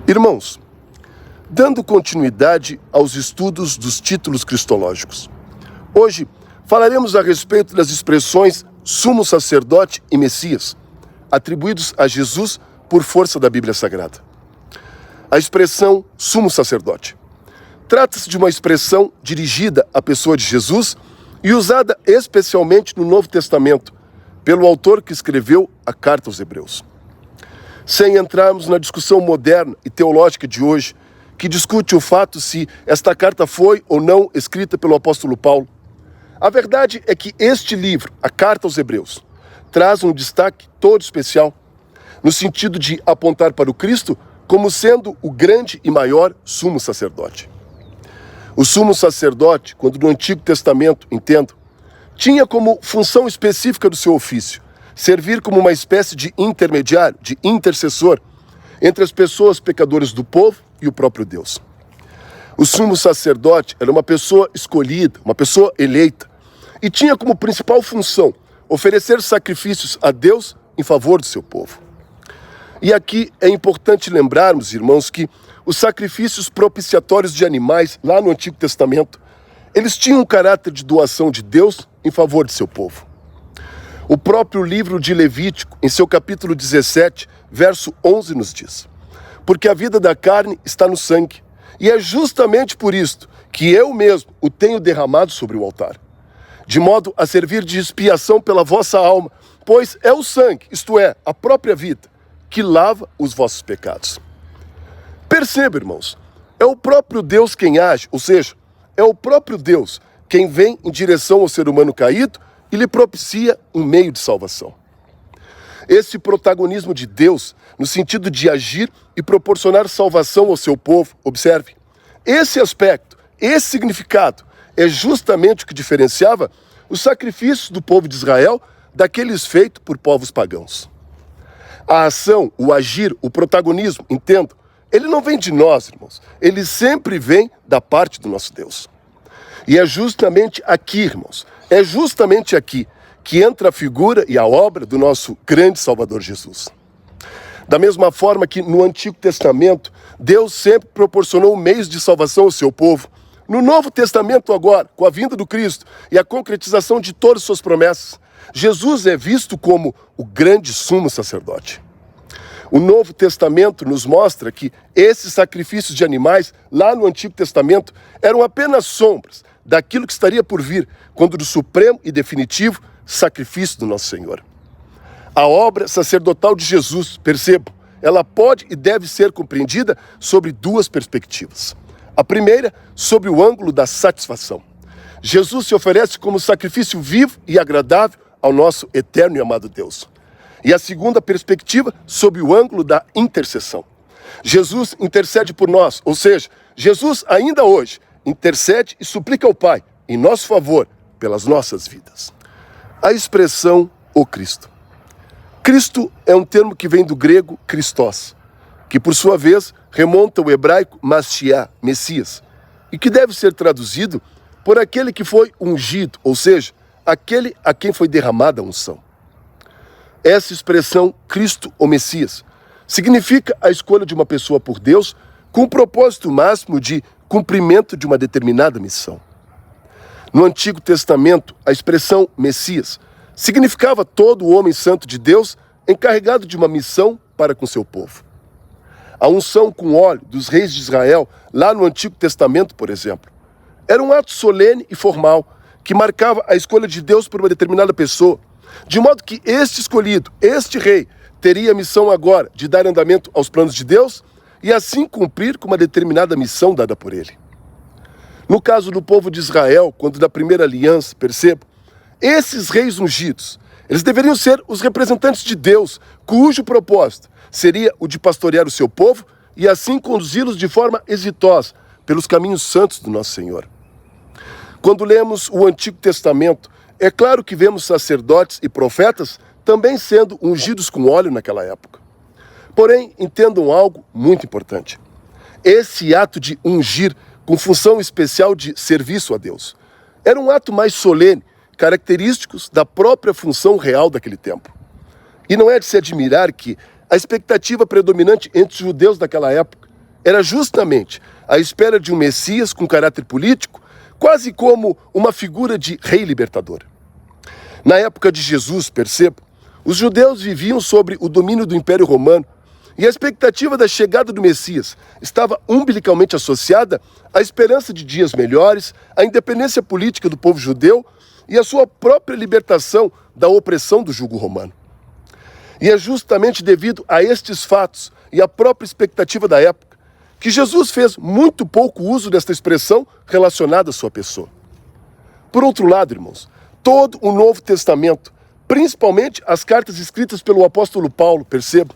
Irmãos, dando continuidade aos estudos dos títulos cristológicos, hoje falaremos a respeito das expressões sumo sacerdote e Messias, atribuídos a Jesus por força da Bíblia Sagrada. A expressão sumo sacerdote trata-se de uma expressão dirigida à pessoa de Jesus e usada especialmente no Novo Testamento, pelo autor que escreveu a carta aos Hebreus. Sem entrarmos na discussão moderna e teológica de hoje, que discute o fato se esta carta foi ou não escrita pelo apóstolo Paulo, a verdade é que este livro, a carta aos Hebreus, traz um destaque todo especial, no sentido de apontar para o Cristo como sendo o grande e maior sumo sacerdote. O sumo sacerdote, quando no Antigo Testamento, entendo, tinha como função específica do seu ofício servir como uma espécie de intermediário, de intercessor, entre as pessoas pecadoras do povo e o próprio Deus. O sumo sacerdote era uma pessoa escolhida, uma pessoa eleita, e tinha como principal função oferecer sacrifícios a Deus em favor do seu povo. E aqui é importante lembrarmos, irmãos, que os sacrifícios propiciatórios de animais, lá no Antigo Testamento, eles tinham um caráter de doação de Deus em favor de seu povo. O próprio livro de Levítico, em seu capítulo 17, verso 11, nos diz: porque a vida da carne está no sangue, e é justamente por isto que eu mesmo o tenho derramado sobre o altar, de modo a servir de expiação pela vossa alma, pois é o sangue, isto é, a própria vida, que lava os vossos pecados. Perceba, irmãos, é o próprio Deus quem age, ou seja, é o próprio Deus quem vem em direção ao ser humano caído e lhe propicia um meio de salvação. Esse protagonismo de Deus, no sentido de agir e proporcionar salvação ao seu povo, observe, esse aspecto, esse significado, é justamente o que diferenciava os sacrifícios do povo de Israel daqueles feitos por povos pagãos. A ação, o agir, o protagonismo, entendo, ele não vem de nós, irmãos, ele sempre vem da parte do nosso Deus. E é justamente aqui, irmãos, é justamente aqui que entra a figura e a obra do nosso grande Salvador Jesus. Da mesma forma que no Antigo Testamento, Deus sempre proporcionou meios de salvação ao seu povo, no Novo Testamento agora, com a vinda do Cristo e a concretização de todas as suas promessas, Jesus é visto como o grande sumo sacerdote. O Novo Testamento nos mostra que esses sacrifícios de animais, lá no Antigo Testamento, eram apenas sombras daquilo que estaria por vir, quando do supremo e definitivo sacrifício do nosso Senhor. A obra sacerdotal de Jesus, percebo, ela pode e deve ser compreendida sobre duas perspectivas. A primeira, sob o ângulo da satisfação. Jesus se oferece como sacrifício vivo e agradável ao nosso eterno e amado Deus. E a segunda perspectiva, sob o ângulo da intercessão. Jesus intercede por nós, ou seja, Jesus ainda hoje intercede e suplica ao Pai, em nosso favor, pelas nossas vidas. A expressão o Cristo. Cristo é um termo que vem do grego Christos, que por sua vez remonta ao hebraico Mashiach, Messias, e que deve ser traduzido por aquele que foi ungido, ou seja, aquele a quem foi derramada a unção. Essa expressão Cristo ou Messias significa a escolha de uma pessoa por Deus com o propósito máximo de cumprimento de uma determinada missão. No Antigo Testamento, a expressão Messias significava todo o homem santo de Deus encarregado de uma missão para com seu povo. A unção com óleo dos reis de Israel, lá no Antigo Testamento, por exemplo, era um ato solene e formal que marcava a escolha de Deus por uma determinada pessoa, de modo que este escolhido, este rei, teria a missão agora de dar andamento aos planos de Deus e assim cumprir com uma determinada missão dada por ele. No caso do povo de Israel, quando da primeira aliança, percebo, esses reis ungidos, eles deveriam ser os representantes de Deus, cujo propósito seria o de pastorear o seu povo e assim conduzi-los de forma exitosa pelos caminhos santos do nosso Senhor. Quando lemos o Antigo Testamento, é claro que vemos sacerdotes e profetas também sendo ungidos com óleo naquela época. Porém, entendam algo muito importante. Esse ato de ungir com função especial de serviço a Deus era um ato mais solene, característicos da própria função real daquele tempo. E não é de se admirar que a expectativa predominante entre os judeus daquela época era justamente a espera de um Messias com caráter político, quase como uma figura de rei libertador. Na época de Jesus, perceba, os judeus viviam sobre o domínio do Império Romano e a expectativa da chegada do Messias estava umbilicalmente associada à esperança de dias melhores, à independência política do povo judeu e à sua própria libertação da opressão do jugo romano. E é justamente devido a estes fatos e à própria expectativa da época que Jesus fez muito pouco uso desta expressão relacionada à sua pessoa. Por outro lado, irmãos, todo o Novo Testamento, principalmente as cartas escritas pelo apóstolo Paulo, perceba,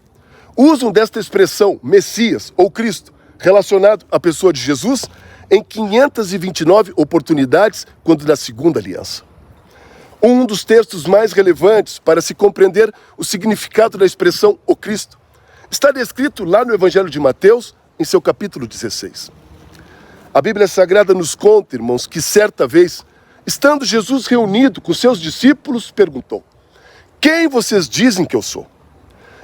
usam desta expressão Messias ou Cristo relacionado à pessoa de Jesus em 529 oportunidades quando na Segunda Aliança. Um dos textos mais relevantes para se compreender o significado da expressão o Cristo está descrito lá no Evangelho de Mateus, em seu capítulo 16. A Bíblia Sagrada nos conta, irmãos, que certa vez, estando Jesus reunido com seus discípulos, perguntou: quem vocês dizem que eu sou?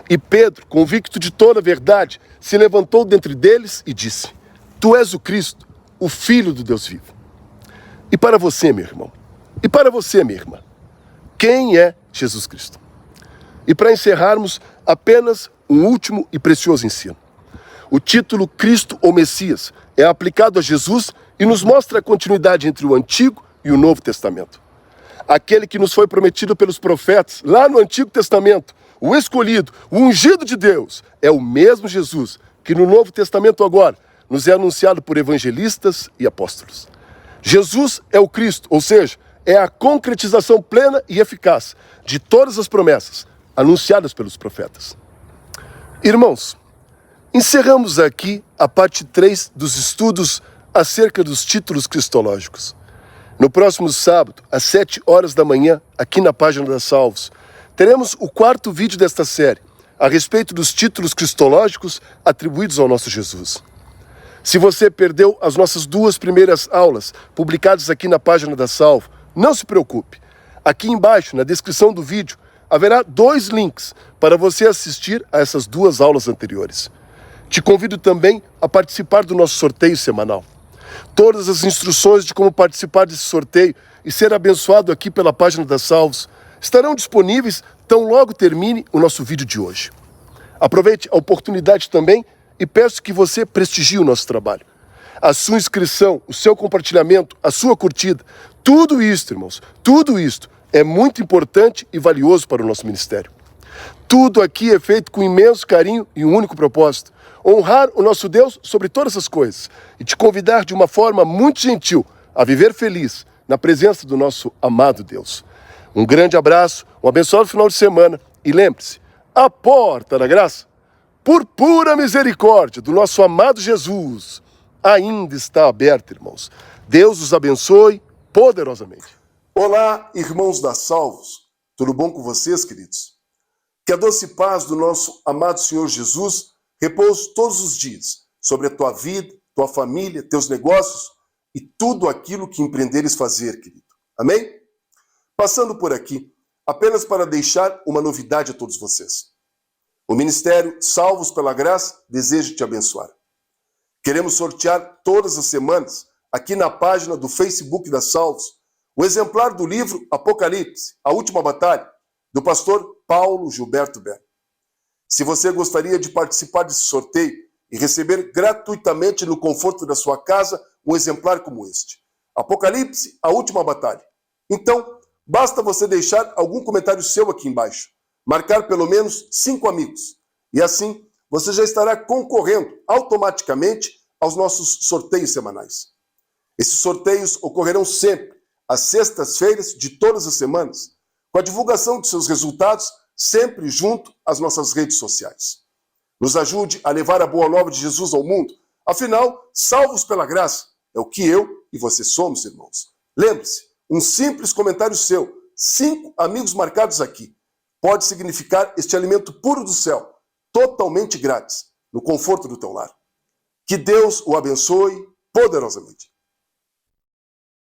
E Pedro, convicto de toda a verdade, se levantou dentre deles e disse: tu és o Cristo, o Filho do Deus vivo. E para você, meu irmão, e para você, minha irmã, quem é Jesus Cristo? E para encerrarmos, apenas um último e precioso ensino. O título Cristo ou Messias é aplicado a Jesus e nos mostra a continuidade entre o Antigo e o Novo Testamento. Aquele que nos foi prometido pelos profetas, lá no Antigo Testamento, o escolhido, o ungido de Deus, é o mesmo Jesus que no Novo Testamento agora nos é anunciado por evangelistas e apóstolos. Jesus é o Cristo, ou seja, é a concretização plena e eficaz de todas as promessas anunciadas pelos profetas. Irmãos, encerramos aqui a parte 3 dos estudos acerca dos títulos cristológicos. No próximo sábado, às 7 horas da manhã, aqui na página da Salvos, teremos o 4º vídeo desta série, a respeito dos títulos cristológicos atribuídos ao nosso Jesus. Se você perdeu as nossas 2 primeiras aulas, publicadas aqui na página da Salvo, não se preocupe. Aqui embaixo, na descrição do vídeo, haverá 2 links para você assistir a essas 2 aulas anteriores. Te convido também a participar do nosso sorteio semanal. Todas as instruções de como participar desse sorteio e ser abençoado aqui pela página da Salvos estarão disponíveis tão logo termine o nosso vídeo de hoje. Aproveite a oportunidade também e peço que você prestigie o nosso trabalho. A sua inscrição, o seu compartilhamento, a sua curtida, tudo isto, irmãos, tudo isto é muito importante e valioso para o nosso ministério. Tudo aqui é feito com imenso carinho e um único propósito: honrar o nosso Deus sobre todas as coisas e te convidar de uma forma muito gentil a viver feliz na presença do nosso amado Deus. Um grande abraço, um abençoado final de semana e lembre-se, a porta da graça, por pura misericórdia do nosso amado Jesus, ainda está aberta, irmãos. Deus os abençoe poderosamente. Olá, irmãos da Salvos. Tudo bom com vocês, queridos? Que a doce paz do nosso amado Senhor Jesus repouse todos os dias sobre a tua vida, tua família, teus negócios e tudo aquilo que empreenderes fazer, querido. Amém? Passando por aqui, apenas para deixar uma novidade a todos vocês. O Ministério Salvos pela Graça deseja te abençoar. Queremos sortear todas as semanas, aqui na página do Facebook da Salvos, o exemplar do livro Apocalipse, a Última Batalha, do pastor Paulo Gilberto Berg. Se você gostaria de participar desse sorteio e receber gratuitamente no conforto da sua casa um exemplar como este, Apocalipse, a Última Batalha, então basta você deixar algum comentário seu aqui embaixo, marcar pelo menos 5 amigos, e assim você já estará concorrendo automaticamente aos nossos sorteios semanais. Esses sorteios ocorrerão sempre às sextas-feiras de todas as semanas, com a divulgação de seus resultados sempre junto às nossas redes sociais. Nos ajude a levar a boa nova de Jesus ao mundo. Afinal, salvos pela graça é o que eu e você somos, irmãos. Lembre-se, um simples comentário seu, 5 amigos marcados aqui, pode significar este alimento puro do céu, totalmente grátis, no conforto do teu lar. Que Deus o abençoe poderosamente.